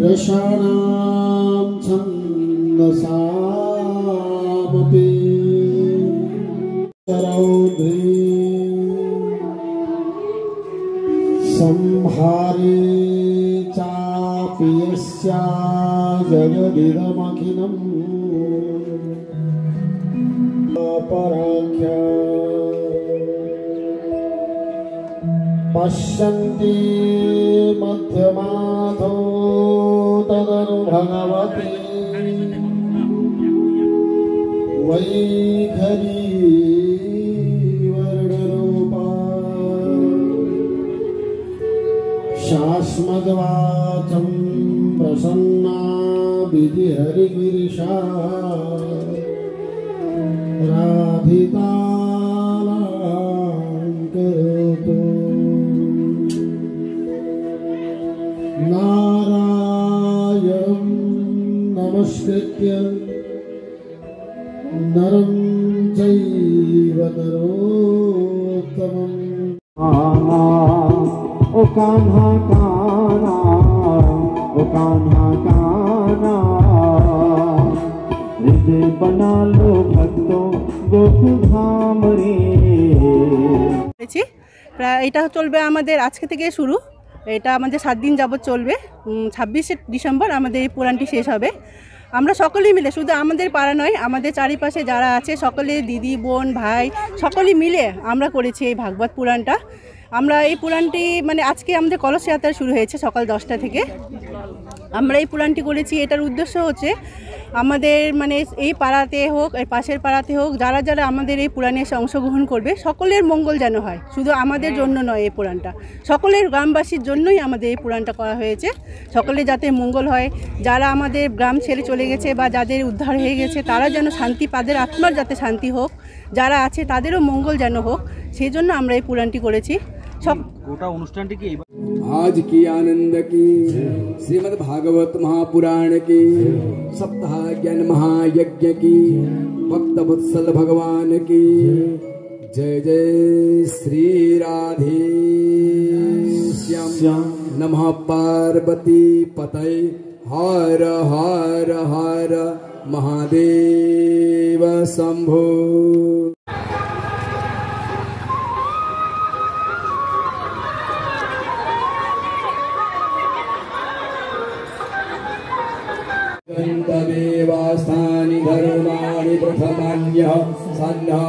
रसाणां छन्दसामपि रौद्रे संहारे चापि यस्या जगदिदमखिलम् अपराख्या पश्यन्ति मध्यमाधो तदनु भगवती वैखरी वर्णरूपा शाश्मद्वाचं प्रसन्ना विधिहरिगिरिशा राधितालङ्करोतु नारायणं नमस्कृत्य नरं चैव नरोत्तमम् ओ कान्हा कान्हा ओ कान्हा कान्हा हृदय बना लो भक्तों गोकुल धाम रे। এটা চলবে আমাদের আজকে থেকে শুরু। এটা আমাদের 7 দিন যাবত চলবে। 26শে ডিসেম্বর আমাদের এই পুরাণটি শেষ হবে। আমরা সকলেই মিলে, শুধু আমাদের পাড়া নয়, আমাদের চারিপাশে যারা আছে সকলে, দিদি বোন ভাই সকলেই মিলে আমরা করেছি এই ভাগবত পুরাণটা। আমরা এই পুরাণটি আজকে আমাদের কলস যাত্রা শুরু হয়েছে সকাল 10টা থেকে। আমরা এই পুরাণটি করেছি, এটার উদ্দেশ্য হচ্ছে আমাদের এই পাড়াতে হোক, এই পাশের পাড়াতে হোক, যারা যারা আমাদের এই পুরাণে এসে অংশগ্রহণ করবে সকলের মঙ্গল যেন হয়। শুধু আমাদের জন্য নয়, এই পুরাণটা সকলের গ্রামবাসীর জন্যই আমাদের এই পুরাণটা করা হয়েছে। সকলে যাতে মঙ্গল হয়, যারা আমাদের গ্রাম ছেড়ে চলে গেছে বা যাদের উদ্ধার হয়ে গেছে তারা যেন শান্তি, তাদের আত্মার যাতে শান্তি হোক, যারা আছে তাদেরও মঙ্গল যেন হোক, সেই জন্য আমরা এই পুরাণটি করেছি। গোটা অনুষ্ঠানটি কি आज की आनंद की श्रीमद् भागवत महापुराण की सप्ताह ज्ञान महायज्ञ की भक्त वत्सल भगवान की जय जय श्री राधे श्याम नमः पार्वती पतये हर हर हर महादेव शंभो। गन्तदेवास्थानि धर्माणि प्रथमान्यः सन्नः